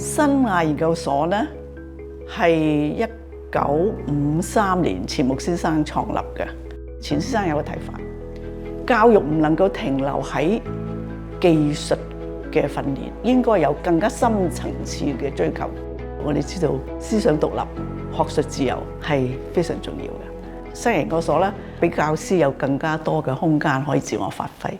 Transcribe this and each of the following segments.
新亞研究所呢係1953年錢穆先生創立嘅。錢先生有個睇法，教育唔能夠停留喺技術嘅訓練，應該有更加深層次嘅追求。我哋知道思想獨立、學術自由係非常重要嘅。新亞研究所咧，俾教師有更加多嘅空間可以自我發揮。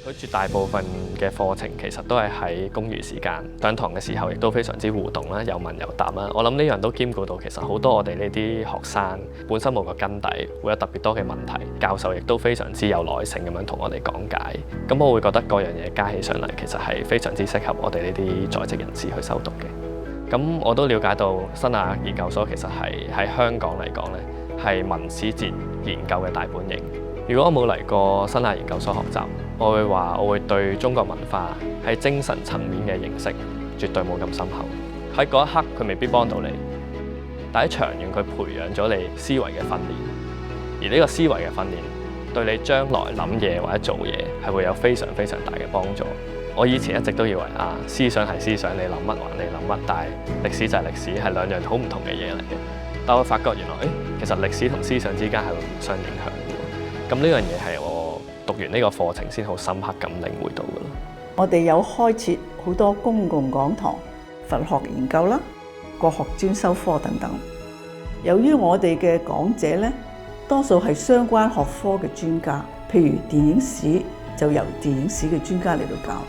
佢絕大部分嘅課程其實都係喺公餘時間上堂嘅時候，亦都非常之互動啦，有問有答啦。我諗呢樣都兼顧到其實好多我哋呢啲學生本身冇個根底，會有特別多嘅問題。教授亦都非常之有耐性咁樣同我哋講解。咁我會覺得各樣嘢加起上嚟，其實係非常之適合我哋呢啲在職人士去修讀嘅。咁我都了解到新亞研究所其實係喺香港嚟講咧，係文史哲研究嘅大本營。如果我冇嚟過新亞研究所學習，我會話我會對中國文化喺精神層面嘅認識絕對冇咁深厚。喺嗰一刻佢未必幫到你，但喺長遠佢培養咗你思維嘅訓練，而呢個思維嘅訓練對你將來諗嘢或者做嘢係會有非常非常大嘅幫助。我以前一直都以為思想係思想，你諗乜還你諗乜，但係歷史就係歷史，係兩樣好唔同嘅嘢嚟嘅。但我發覺原來其實歷史同思想之間係會互相影響嘅。咁呢樣嘢係我讀完呢個課程先好深刻咁領會到嘅咯。我哋有開設好多公共講堂、佛學研究啦、國學專修科等等。由於我哋嘅講者咧，多數係相關學科嘅專家，譬如電影史就由電影史嘅專家嚟到教，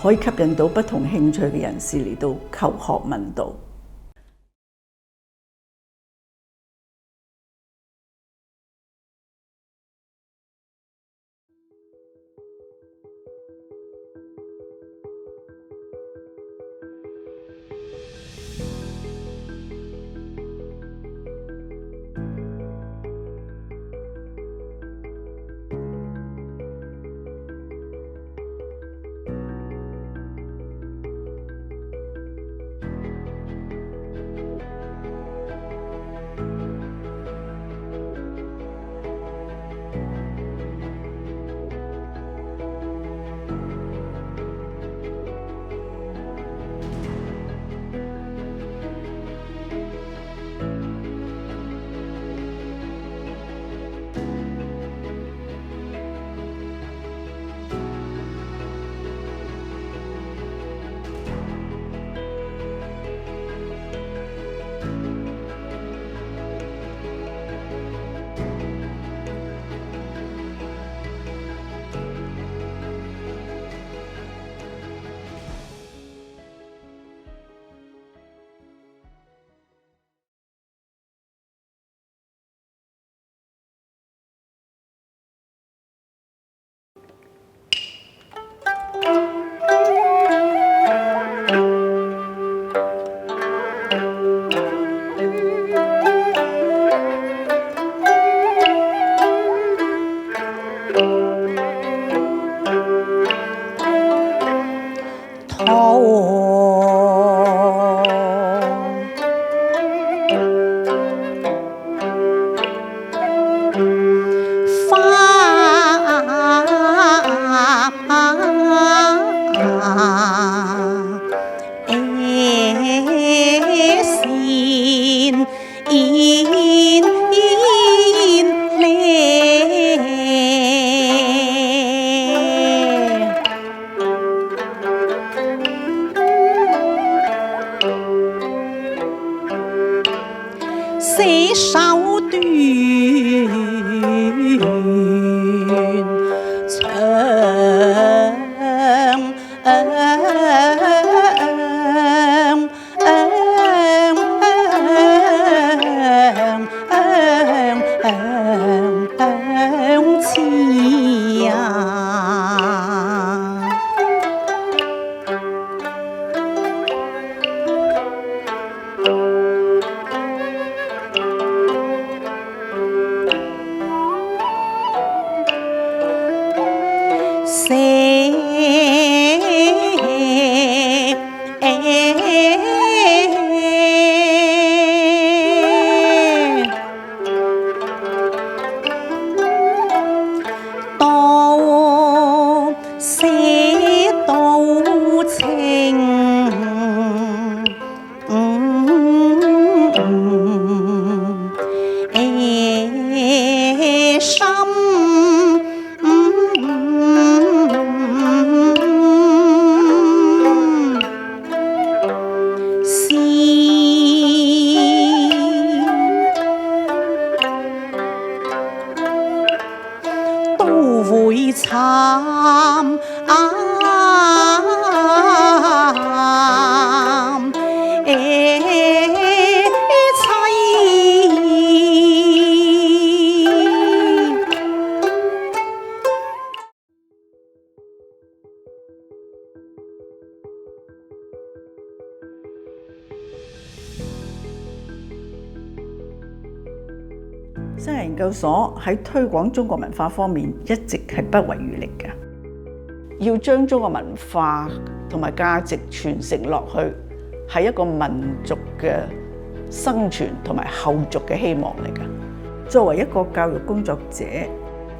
可以吸引到不同興趣嘅人士嚟到求學問道。這首短會慘西亞研究所喺推廣中國文化方面一直係不遺餘力嘅，要將中國文化同埋價值傳承落去，係一個民族嘅生存同埋後續嘅希望嚟嘅。作為一個教育工作者，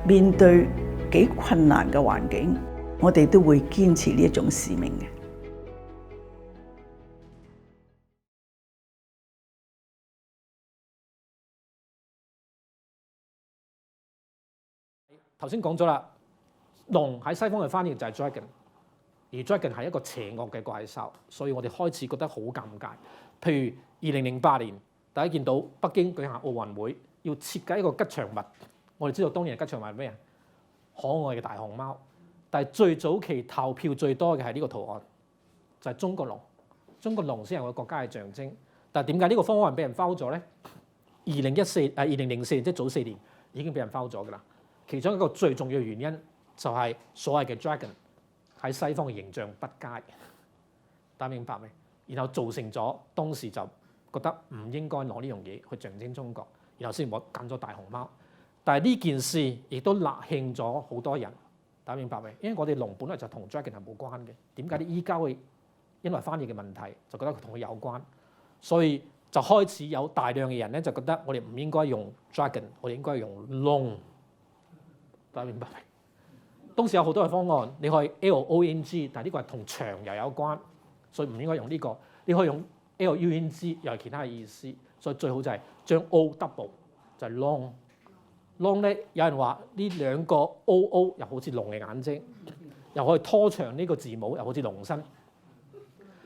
面對幾困難嘅環境，我哋都會堅持呢一種使命嘅。頭先講咗啦，龍喺西方嘅翻譯就係 dragon， 而 dragon 係一個邪惡嘅怪獸，所以我哋開始覺得好尷尬。譬如2008年，大家見到北京舉行奧運會，要設計一個吉祥物，我哋知道當年嘅吉祥物係咩啊？可愛嘅大熊貓，但係最早期投票最多嘅係呢個圖案，就係中國龍。中國龍先係我國家嘅象徵，但係點解呢個方案俾人 foul 咗咧？2004年即係早4年已經俾人 foul 咗㗎啦。其中一個最重要嘅原因就係所謂嘅 dragon 喺西方嘅形象不佳，大家明白未？然後造成咗當時就覺得唔應該攞呢樣嘢去象徵中國，然後先我揀咗大熊貓。但係呢件事亦都勒慶咗好多人，大家明白未？因為我哋龍本來就同 dragon 係冇關嘅，點解你依家會因為翻譯嘅問題就覺得佢同佢有關？所以就開始有大量嘅人咧就覺得我哋唔應該用 dragon， 我哋應該用龍。大家明白未？當時有好多嘅方案，你可以 LONG， 但係呢個係同長又有關，所以唔應該用呢個。你可以用 LUNG， 又係其他嘅意思，所以最好就係將 O double， 就係 long。long 咧，有人話呢兩個 OO 又好似龍嘅眼睛，又可以拖長呢個字母，又好似龍身。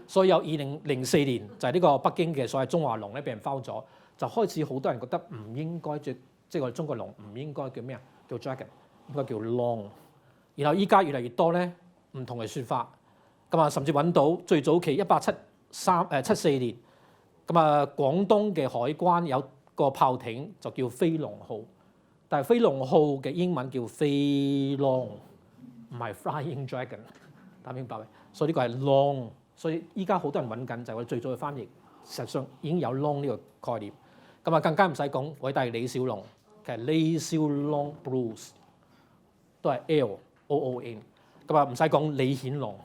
所以有2004年就係呢個北京嘅所謂中華龍咧，俾人 foul 咗，就開始好多人覺得唔應該即係我哋中國龍唔應該叫咩啊？叫 dragon。應該叫 long， 然後依家越嚟越多咧唔同嘅説法，咁啊甚至揾到最早期1874年，咁啊廣東嘅海關有個炮艇就叫飛龍號，但係飛龍號嘅英文叫飛 long， 唔係 flying dragon， 大家明白未？所以呢個係 long， 所以依家好多人揾緊就係我哋最早嘅翻譯，實際上已經有 long 呢個概念，咁啊更加唔使講偉大李小龍，其實李小龍 Bruce。都係 LOON， 咁啊唔使講李顯龍，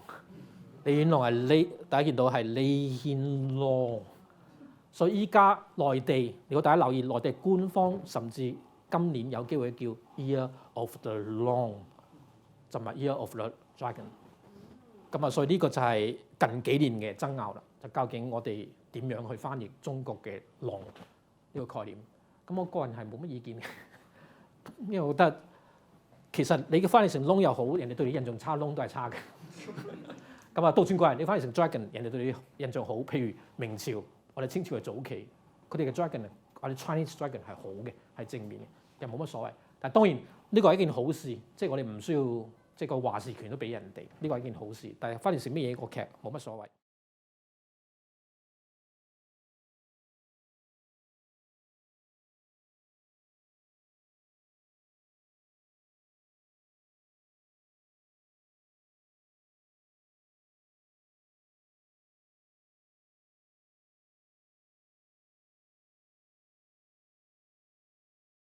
李顯龍係李，大家見到係李顯龍，所以依家內地，如果大家留意內地官方，甚至今年有機會叫 Year of the Long， 就唔係 Year of the Dragon。咁啊，所以呢個就係近幾年嘅爭拗啦，就究竟我哋點樣去翻譯中國嘅龍呢個概念？咁我個人係冇乜意見嘅，因為我覺得。其實你嘅翻譯成龍又好，人哋對你印象差，龍都係差嘅。咁啊，倒轉過嚟，你翻譯成 dragon， 人哋對你印象好。譬如明朝，我哋清朝嘅早期，佢哋嘅 dragon 嗰我哋 Chinese Dragon 係好嘅，係正面嘅，又冇乜所謂。但係當然呢個係一件好事，即係我哋唔需要即係個話事權都俾人哋，呢個係一件好事。但係翻嚟食乜嘢個劇冇乜所謂。